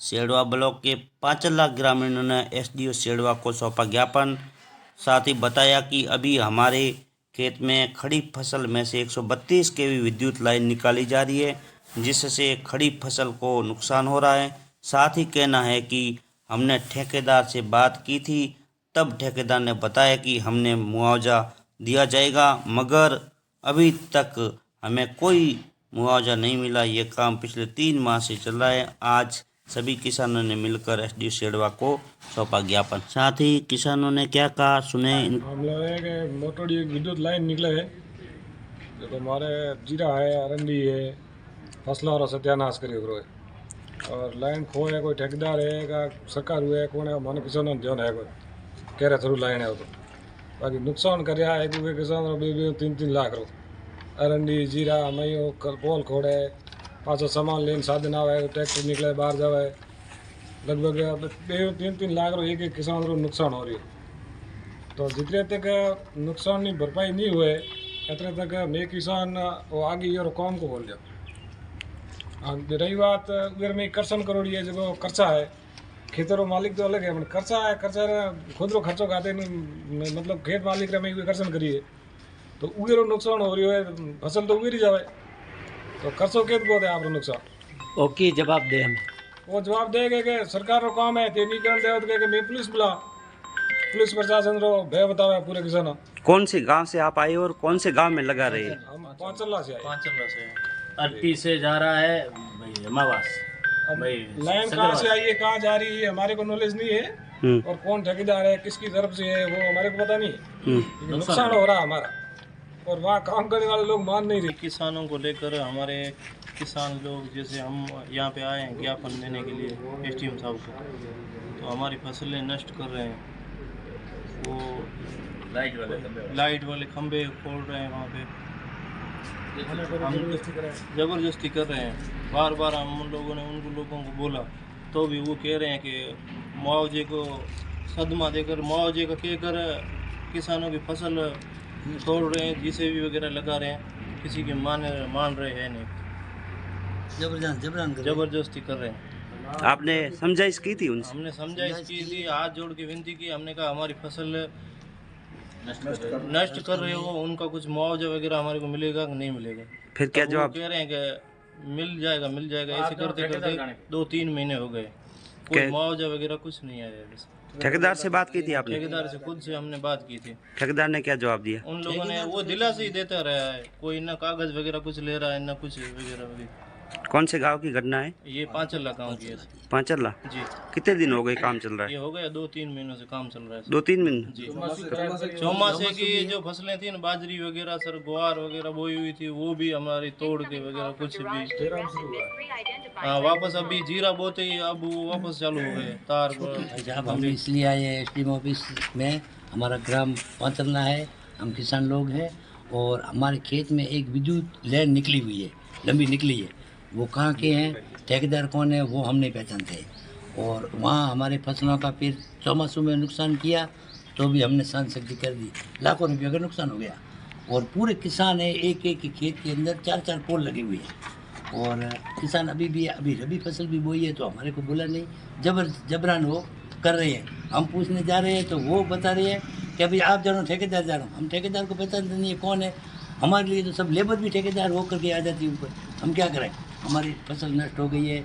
Sedwa block के 5 लाख ग्रामीणों ने एसडीओ सेड़वा को सौंपा ज्ञापन। साथ ही बताया कि अभी हमारे खेत में खड़ी फसल में से 132 केवी विद्युत लाइन निकाली जा रही है, जिससे खड़ी फसल को नुकसान हो रहा है। साथ ही कहना है कि हमने ठेकेदार से बात की थी, तब ठेकेदार ने बताया कि हमने मुआवजा दिया जाएगा, मगर अभी तक हमें कोई मुआवजा नहीं मिला। ये काम पिछले 3 माह से चल रहा है। आज सभी किसानों ने मिलकर एसडीओ सेड़वा को सौंपा ज्ञापन। साथ ही किसानों ने क्या कहा सुने। मामला है कि मोटोड़ी विद्युत लाइन निकले है जो हमारे जीरा है, अरंडी है, फसलों और सत्यानाश करियो करो है। और लाइन खो है, कोई ठेकेदार है का सरकार हुआ है, कौन है माने किसानों ने ध्यान है कोई कह रहे थ्रू लाइन है। तो बाकी नुकसान कर रहा है क्योंकि किसान 2-3 लाख रो अरंडी जीरा मई पोल खोड़े पाँचों सामान लेन साधन आवे, ट्रैक्टर निकले बाहर जावे, लगभग 2-3 लाख रो एक किसान रो नुकसान हो रही है। तो जितने तक नुकसान की भरपाई नहीं हुए उतने तक मैं किसान वो आगे ये काम को बोल जाओ। रही बात उधर में कर्सन करोड़ी है जो खर्चा है, खेतों मालिक तो अलग है, खर्चा है, खर्चा खुद रो खर्चो खाते नहीं, मतलब खेत मालिक रे में कर्सन करिए तो उधर नुकसान हो रही है, फसल तो उधर ही जावे तो खर्चो के बहुत है आप नुकसान। ओके जवाब दे हमें वो जवाब देगा कि सरकार रो काम है, ते नहीं कर दे तो कहे मैं पुलिस बुला, पुलिस प्रशासन रो भय बतावे पूरे किसानों। कौन से गांव से आप आए और कौन से गांव में लगा रहे हैं? हम 5 लाख से आए। 5 से अरती से जा रहा है भाई हमावास अब भाई लाइन कहाँ से आई है, कहाँ जा रही है, हमारे को नॉलेज नहीं है। और कौन ठेकेदार है, किसकी तरफ से है, वो हमारे को पता नहीं है। नुकसान हो रहा है हमारा और वहाँ काम करने वाले लोग मान नहीं रहे। किसानों को लेकर हमारे किसान लोग जैसे हम यहाँ पे आए हैं ज्ञापन देने के लिए एसडीएम साहब को, तो हमारी फसलें नष्ट कर रहे हैं। वो लाइट वाले खंभे खोल रहे हैं, वहाँ पे हम ज़बरदस्ती कर रहे हैं। बार बार हम उन लोगों ने उन लोगों को बोला तो भी वो कह रहे हैं कि मुआवजे को सदमा देकर मुआवजे का कहकर किसानों की फसल तोड़ रहे हैं, जिसे भी वगैरह लगा रहे हैं, किसी के मान रहे हैं नहीं, जबरदस्ती कर रहे हैं। आपने समझाइश की थी उनसे? हमने समझाइश की थी, हाथ जोड़ के विनती की, हमने कहा हमारी फसल नष्ट कर रहे हो, उनका कुछ मुआवजा वगैरह हमारे को मिलेगा कि नहीं मिलेगा। फिर क्या जवाब? कह रहे हैं कि मिल जाएगा ऐसे करते करते 2-3 महीने हो गए, कोई मुआवजा वगैरह कुछ नहीं आया। बस ठेकेदार से बात की थी आपने? ठेकेदार से खुद से हमने बात की थी। ठेकेदार ने क्या जवाब दिया? उन लोगों ने वो दिलासा ही देता रहा है, कोई ना कागज वगैरह कुछ ले रहा है ना कुछ वगैरह। कौन से गांव की घटना है? ये 5 लाख गाँव की है। 5 लाख? जी। कितने दिन हो गए काम चल रहा ये है? हो गया 2-3 महीनों से काम चल रहा है। 2-3 महीने? जी। चौमासे की जो फसलें थी ना, बाजरी वगैरह सर ग्वार वगैरह बोई हुई थी, वो भी हमारी तोड़ के वगैरह कुछ भी हाँ वापस अभी जीरा बोते ही अब वो वापस चालू हो गए तार। अब हम इसलिए आए हैं एसडीएम ऑफिस में, हमारा ग्राम पांचरना है, हम किसान लोग हैं और हमारे खेत में एक विद्युत लाइन निकली हुई है, लंबी निकली है। वो कहाँ के हैं, ठेकेदार कौन है वो हम नहीं पहचानते। और वहाँ हमारे फसलों का फिर चौमासों में नुकसान किया तो भी हमने सहन शक्ति कर दी, लाखों रुपये का नुकसान हो गया। और पूरे किसान है, एक एक खेत के अंदर 4-4 पोल लगे हुए हैं। और किसान अभी रबी फसल भी बोई है तो हमारे को बोला नहीं, जबरान वो कर रहे हैं। हम पूछने जा रहे हैं तो वो बता रहे हैं कि अभी आप जानो, ठेकेदार जा रहा हूँ। हम ठेकेदार को पहचानते नहीं है कौन है। हमारे लिए तो सब लेबर भी ठेकेदार हो करके आ जाती है ऊपर, हम क्या करें। हमारी फसल नष्ट हो गई है,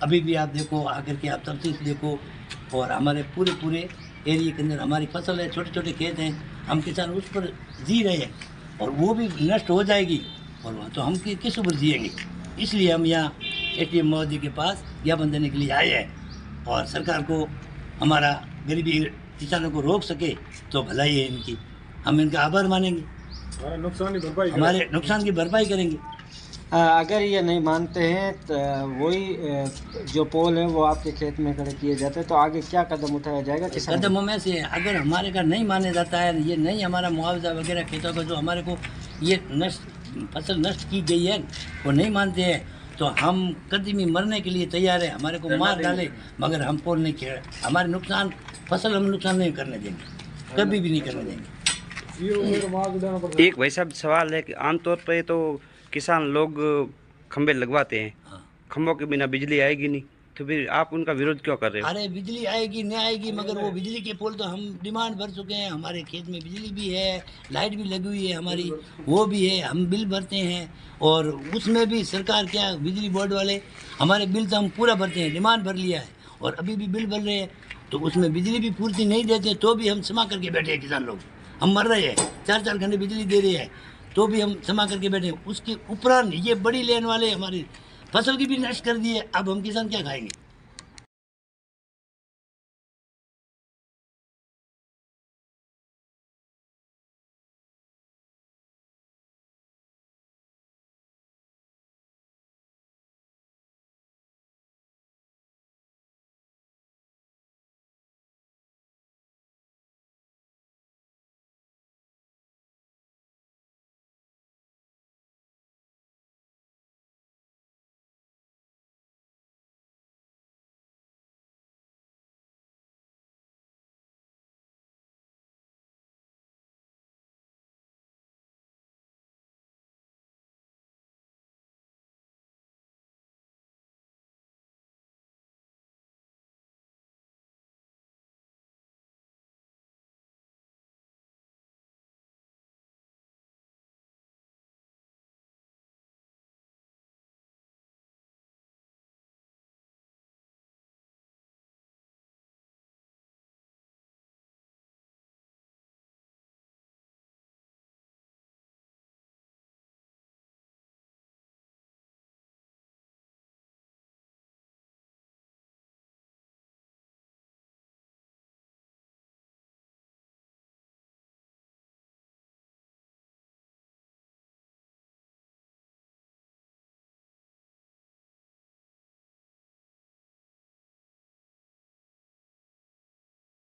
अभी भी आप देखो आकर के आप तफसील देखो। और हमारे पूरे एरिया के अंदर हमारी फसल है, छोटे छोटे खेत हैं, हम किसान उस पर जी रहे हैं और वो भी नष्ट हो जाएगी और तो हम किस ऊपर जिएंगे। इसलिए हम यहाँ एसडीएम महोदय के पास ज्ञापन देने के लिए आए हैं और सरकार को हमारा गरीबी किसानों को रोक सके तो भलाई है इनकी, हम इनका आभार मानेंगे, हमारे नुकसान की भरपाई करेंगे। अगर ये नहीं मानते हैं तो वही जो पोल है वो आपके खेत में खड़े किए जाते हैं तो आगे क्या कदम उठाया जाएगा? कदमों में से अगर हमारे का नहीं माने जाता है, ये नहीं हमारा मुआवजा वगैरह खेतों का जो हमारे को ये फसल नष्ट की गई है वो नहीं मानते हैं तो हम कदमी मरने के लिए तैयार है, हमारे को मार डाले मगर हम पोल नहीं खेल, हमारे नुकसान फसल हम नुकसान नहीं करने देंगे, कभी भी नहीं करने देंगे। एक भाई साहब सवाल है कि आमतौर पे तो किसान लोग खंबे लगवाते हैं, खंभों के बिना बिजली आएगी नहीं, तो फिर आप उनका विरोध क्यों कर रहे हो? अरे बिजली आएगी नहीं आएगी, मगर वो बिजली के पोल तो हम डिमांड भर चुके हैं। हमारे खेत में बिजली भी है, लाइट भी लगी हुई है हमारी, वो भी है, हम बिल भरते हैं। और उसमें भी सरकार क्या, बिजली बोर्ड वाले हमारे बिल तो हम पूरा भरते हैं, डिमांड भर लिया है और अभी भी बिल भर रहे हैं। तो उसमें बिजली भी पूर्ति नहीं देते तो भी हम क्षमा करके बैठे हैं। किसान लोग हम मर रहे हैं, 4-4 घंटे बिजली दे रहे हैं तो भी हम क्षमा करके बैठे हैं। उसके उपरांत ये बड़ी लेन वाले हमारी फसल की भी नष्ट कर दी है। अब हम किसान क्या खाएंगे?